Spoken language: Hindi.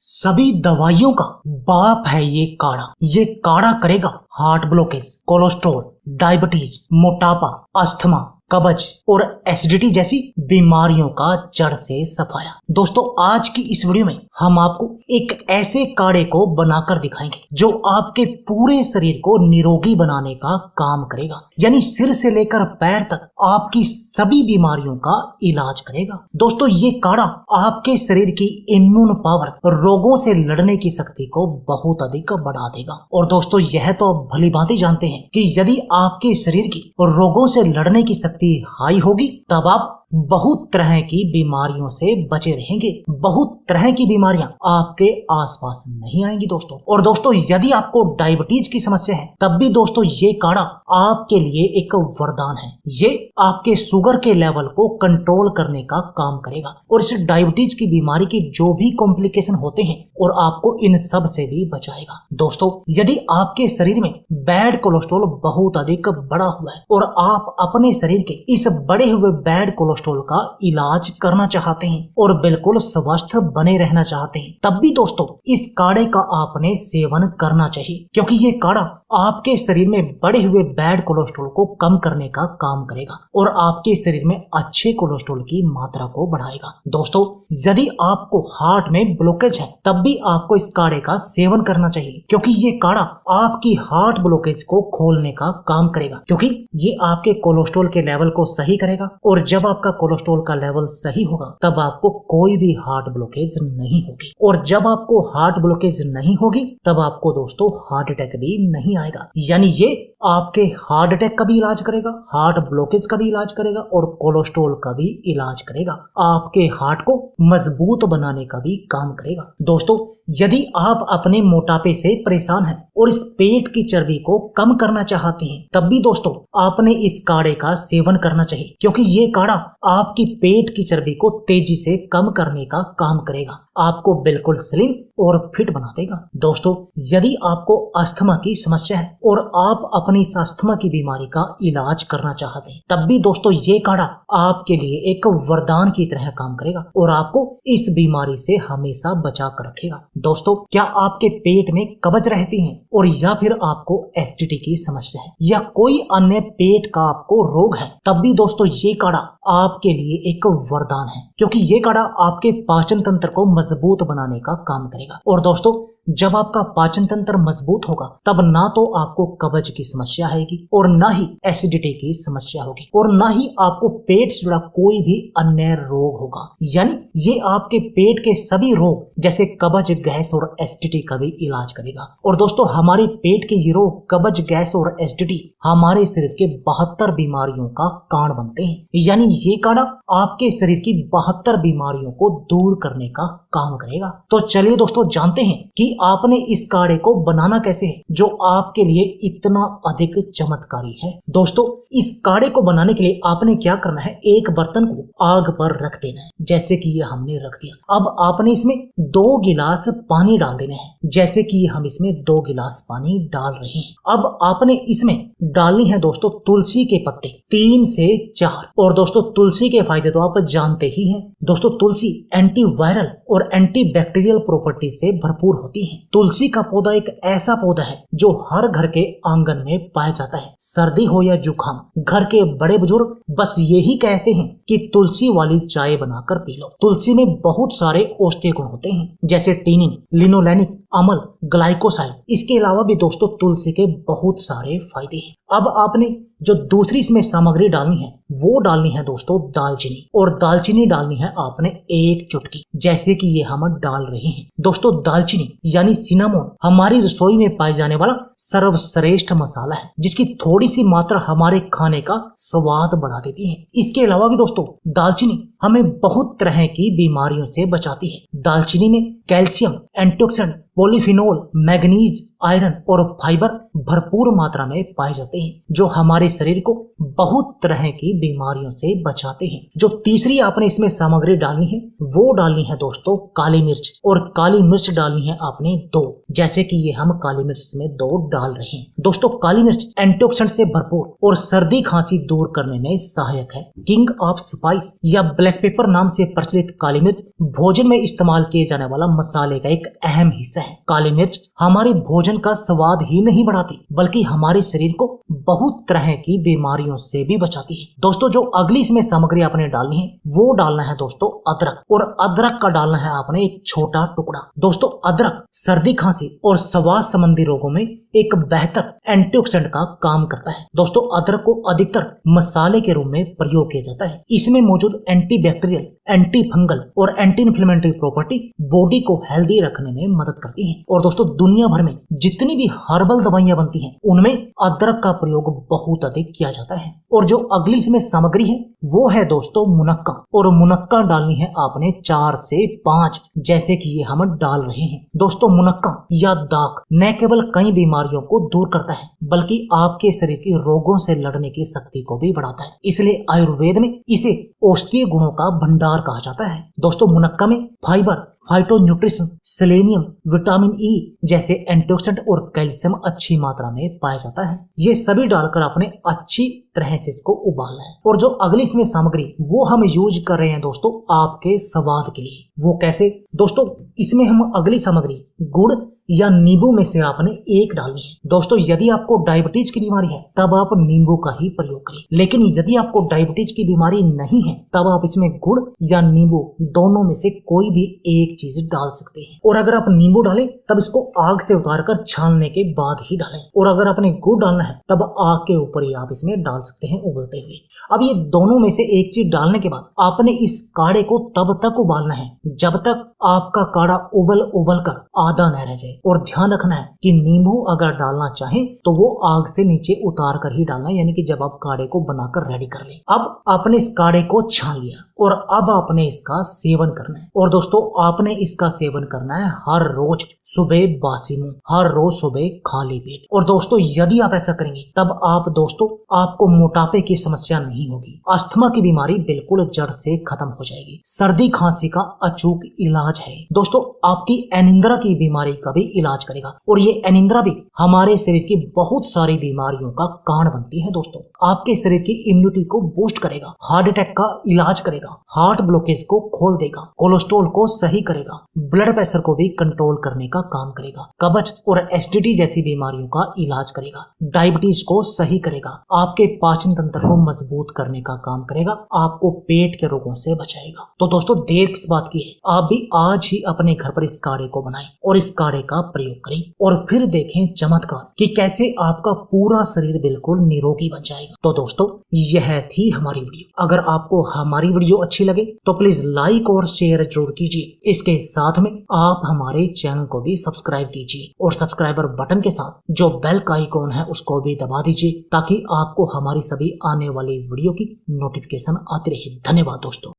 सभी दवाइयों का बाप है ये काढ़ा। ये काढ़ा करेगा हार्ट ब्लॉकेज, कोलेस्ट्रॉल, डायबिटीज, मोटापा, अस्थमा, कब्ज और एसिडिटी जैसी बीमारियों का जड़ से सफाया। दोस्तों, आज की इस वीडियो में हम आपको एक ऐसे काढ़े को बनाकर दिखाएंगे जो आपके पूरे शरीर को निरोगी बनाने का काम करेगा, यानी सिर से लेकर पैर तक आपकी सभी बीमारियों का इलाज करेगा। दोस्तों, ये काढ़ा आपके शरीर की इम्यून पावर, रोगों से लड़ने की शक्ति को बहुत अधिक बढ़ा देगा। और दोस्तों, यह तो भली भांति जानते हैं कि यदि आपके शरीर की रोगों से लड़ने की शक्ति हाई होगी तब आप बहुत तरह की बीमारियों से बचे रहेंगे। बहुत तरह की बीमारियां आपके आसपास नहीं आएंगी दोस्तों। और दोस्तों, यदि आपको डायबिटीज की समस्या है तब भी दोस्तों ये काढ़ा आपके लिए एक वरदान है। ये आपके शुगर के लेवल को कंट्रोल करने का काम करेगा और इस डायबिटीज की बीमारी के जो भी कॉम्प्लिकेशन होते हैं और आपको इन सब से भी बचाएगा। दोस्तों, यदि आपके शरीर में बैड कोलेस्ट्रॉल बहुत अधिक बढ़ा हुआ है और आप अपने शरीर के इस बढ़े हुए बैड कोलेस्ट्रॉल का इलाज करना चाहते हैं और बिल्कुल स्वस्थ बने रहना चाहते हैं, तब भी दोस्तों इस काढ़े का आपने सेवन करना चाहिए, क्योंकि ये काढ़ा आपके शरीर में बढ़े हुए बैड कोलेस्ट्रॉल को कम करने का काम करेगा और आपके शरीर में अच्छे कोलेस्ट्रॉल की मात्रा को बढ़ाएगा। दोस्तों, यदि आपको हार्ट में ब्लॉकेज है तब भी आपको इस काढ़े का सेवन करना चाहिए, क्योंकि ये काढ़ा आपकी हार्ट ब्लॉकेज को खोलने का काम करेगा, क्योंकि ये आपके कोलेस्ट्रॉल के लेवल को सही करेगा और जब आपका कोलेस्ट्रॉल का लेवल सही होगा तब आपको कोई भी हार्ट ब्लॉकेज नहीं होगी। और जब आपको हार्ट ब्लॉकेज नहीं होगी तब आपको दोस्तों हार्ट अटैक भी नहीं आएगा। यानी ये आपके हार्ट अटैक का भी इलाज करेगा, हार्ट ब्लॉकेज का भी इलाज करेगा और कोलेस्ट्रॉल का भी इलाज करेगा। आपके हार्ट को मजबूत बनाने का भी काम करेगा। दोस्तों, यदि आप अपने मोटापे से परेशान हैं और इस पेट की चर्बी को कम करना चाहते हैं तब भी दोस्तों आपने इस काढ़े का सेवन करना चाहिए, क्योंकि ये काढ़ा आपकी पेट की चर्बी को तेजी से कम करने का काम करेगा, आपको बिल्कुल स्लिम और फिट बना देगा। दोस्तों, यदि आपको अस्थमा की समस्या है और आप अपनी इस अस्थमा की बीमारी का इलाज करना चाहते हैं तब भी दोस्तों ये काढ़ा आपके लिए एक वरदान की तरह काम करेगा और आपको इस बीमारी से हमेशा बचा कर रखेगा। दोस्तों, क्या आपके पेट में कब्ज रहती है और या फिर आपको एसिडिटी की समस्या है या कोई अन्य पेट का आपको रोग है तब भी दोस्तों ये काढ़ा आपके लिए एक वरदान है, क्योंकि ये काढ़ा आपके पाचन तंत्र को मजबूत बनाने का काम करेगा। और दोस्तों, जब आपका पाचन तंत्र मजबूत होगा तब ना तो आपको कब्ज की समस्या आएगी और ना ही एसिडिटी की समस्या होगी और ना ही आपको पेट से जुड़ा कोई भी अन्य रोग होगा। यानी ये आपके पेट के सभी रोग जैसे कब्ज, गैस और एसिडिटी का भी इलाज करेगा। और दोस्तों, हमारे पेट के ये रोग कब्ज, गैस और एसिडिटी हमारे शरीर के 72 बीमारियों का कारण बनते हैं। यानी ये काढ़ा आपके शरीर की 72 बीमारियों को दूर करने का काम करेगा। तो चलिए दोस्तों, जानते हैं कि आपने इस काढ़े को बनाना कैसे है जो आपके लिए इतना अधिक चमत्कारी है। दोस्तों, इस काढ़े को बनाने के लिए आपने क्या करना है, एक बर्तन को आग पर रख देना है, जैसे कि ये हमने रख दिया। अब आपने इसमें 2 गिलास पानी डाल देने हैं, जैसे कि हम इसमें 2 गिलास पानी डाल रहे हैं। अब आपने इसमें डालनी है दोस्तों तुलसी के पत्ते 3 से 4। और दोस्तों, तुलसी के फायदे तो आप जानते ही हैं। दोस्तों, तुलसी एंटीवायरल और एंटीबैक्टीरियल प्रॉपर्टी से भरपूर होती है। तुलसी का पौधा एक ऐसा पौधा है जो हर घर के आंगन में पाया जाता है। सर्दी हो या जुकाम, घर के बड़े बुजुर्ग बस यही कहते हैं कि तुलसी वाली चाय बनाकर पी लो। तुलसी में बहुत सारे औषधीय गुण होते हैं, जैसे टीनिन, लिनोलेनिक, अमल, ग्लाइकोसाइड। इसके अलावा भी दोस्तों तुलसी के बहुत सारे फायदे हैं। अब आपने जो दूसरी इसमें सामग्री डालनी है वो डालनी है दोस्तों दालचीनी, और दालचीनी डालनी है आपने 1 चुटकी, जैसे कि ये हम डाल रहे हैं। दोस्तों, दालचीनी यानी सिनामोन हमारी रसोई में पाए जाने वाला सर्वश्रेष्ठ मसाला है, जिसकी थोड़ी सी मात्रा हमारे खाने का स्वाद बढ़ा देती है। इसके अलावा भी दोस्तों दालचीनी हमें बहुत तरह की बीमारियों से बचाती है। दालचीनी में calcium, antioxidant, polyphenol, manganese, iron और फाइबर भरपूर मात्रा में पाए जाते हैं, जो हमारे शरीर को बहुत तरह की बीमारियों से बचाते हैं। जो तीसरी आपने इसमें सामग्री डालनी है वो डालनी है दोस्तों काली मिर्च, और काली मिर्च डालनी है आपने 2, जैसे कि ये हम काली मिर्च में 2 डाल रहे हैं। दोस्तों काली मिर्च एंटीऑक्सीडेंट से भरपूर और सर्दी खांसी दूर करने में सहायक है। किंग ऑफ स्पाइस या ब्लैक पेपर नाम से प्रचलित काली मिर्च भोजन में इस्तेमाल किए जाने वाला मसाले का एक अहम हिस्सा है। काली मिर्च हमारे भोजन का स्वाद ही नहीं बढ़ाती बल्कि हमारे शरीर को बहुत तरह की बीमारियों से भी बचाती है। दोस्तों जो अगली इसमें सामग्री आपने डालनी है वो डालना है दोस्तों अदरक, और अदरक का डालना है आपने एक छोटा टुकड़ा। दोस्तों अदरक सर्दी खांसी और श्वास संबंधी रोगों में एक बेहतर एंटीऑक्सीडेंट का काम करता है। दोस्तों अदरक को अधिकतर मसाले के रूप में प्रयोग किया जाता है। इसमें मौजूद एंटीबैक्टीरियल, एंटी फंगल और एंटी इन्फ्लेमेटरी प्रॉपर्टी बॉडी को हेल्दी रखने में मदद करती है। और दोस्तों दुनिया भर में जितनी भी हर्बल दवाइयां बनती हैं उनमें अदरक का प्रयोग बहुत अधिक किया जाता है। और जो अगली इसमें सामग्री है वो है दोस्तों मुनक्का, और मुनक्का डालनी है आपने 4 से 5, जैसे कि ये हम डाल रहे हैं। दोस्तों मुनक्का या दाख न केवल कई बीमारियों को दूर करता है बल्कि आपके शरीर के रोगों से लड़ने की शक्ति को भी बढ़ाता है। इसलिए आयुर्वेद में इसे औषधीय गुणों का भंडार कहा जाता है। दोस्तों मुनक्का में फाइबर, फाइटोन्यूट्रिशन, सेलेनियम, विटामिन ई जैसे एंटीऑक्सीडेंट और कैल्शियम अच्छी मात्रा में पाया जाता है। ये सभी डालकर आपने अच्छी तरह से इसको उबालना है। और जो अगली इसमें सामग्री वो हम यूज कर रहे हैं दोस्तों आपके स्वाद के लिए। वो कैसे? दोस्तों इसमें हम अगली सामग्री गुड़ या नींबू में से आपने 1 डालनी है। दोस्तों यदि आपको डायबिटीज की बीमारी है तब आप नींबू का ही प्रयोग करें, लेकिन यदि आपको डायबिटीज की बीमारी नहीं है तब आप इसमें गुड़ या नींबू दोनों में से कोई भी एक चीज डाल सकते हैं। और अगर आप नींबू डालें तब इसको आग से उतारकर छानने के बाद ही डालें, और अगर आपने गुड़ डालना है तब आग के ऊपर ही आप इसमें डाल सकते हैं उबलते हुए। अब ये दोनों में से एक चीज डालने के बाद आपने इस काढ़े को तब तक उबालना है जब तक आपका काढ़ा उबल कर आधा न रह जाए। और ध्यान रखना है कि नींबू अगर डालना चाहें तो वो आग से नीचे उतार कर ही डालना है, यानी कि जब आप काढ़े को बनाकर रेडी कर लें। अब आपने इस काढ़े को छान लिया और अब आपने इसका सेवन करना है। और दोस्तों आपने इसका सेवन करना है हर रोज सुबह बासी मुंह, हर रोज सुबह खाली पेट। और दोस्तों यदि आप ऐसा करेंगे तब आप दोस्तों आपको मोटापे की समस्या नहीं होगी, अस्थमा की बीमारी बिल्कुल जड़ से खत्म हो जाएगी, सर्दी खांसी का अचूक इलाज है। दोस्तों आपकी अनिंद्रा की बीमारी का भी इलाज करेगा, और ये अनिंद्रा भी हमारे शरीर की बहुत सारी बीमारियों का कारण बनती है। दोस्तों आपके शरीर की इम्यूनिटी को बूस्ट करेगा, हार्ट अटैक का इलाज करेगा, हार्ट ब्लॉकेज को खोल देगा, कोलेस्ट्रॉल को सही करेगा, ब्लड प्रेशर को भी कंट्रोल करने का काम करेगा, कब्ज और एसिडिटी जैसी बीमारियों का इलाज करेगा, डायबिटीज को सही करेगा, आपके पाचन तंत्र को मजबूत करने का काम करेगा, आपको पेट के रोगों से बचाएगा। तो दोस्तों देर किस बात की है, आप भी आज ही अपने घर पर इस काढ़े को बनाएं और इस काढ़े का प्रयोग करें, और फिर देखें चमत्कार कि कैसे आपका पूरा शरीर बिल्कुल निरोगी बन जाएगा। तो दोस्तों यह थी हमारी वीडियो। अगर आपको हमारी वीडियो अच्छी लगे तो प्लीज लाइक और शेयर जरूर कीजिए। इसके साथ में आप हमारे चैनल को भी सब्सक्राइब कीजिए, और सब्सक्राइबर बटन के साथ जो बेल का आइकॉन है उसको भी दबा दीजिए ताकि आपको हमारी सभी आने वाली वीडियो की नोटिफिकेशन आती रहे। धन्यवाद दोस्तों।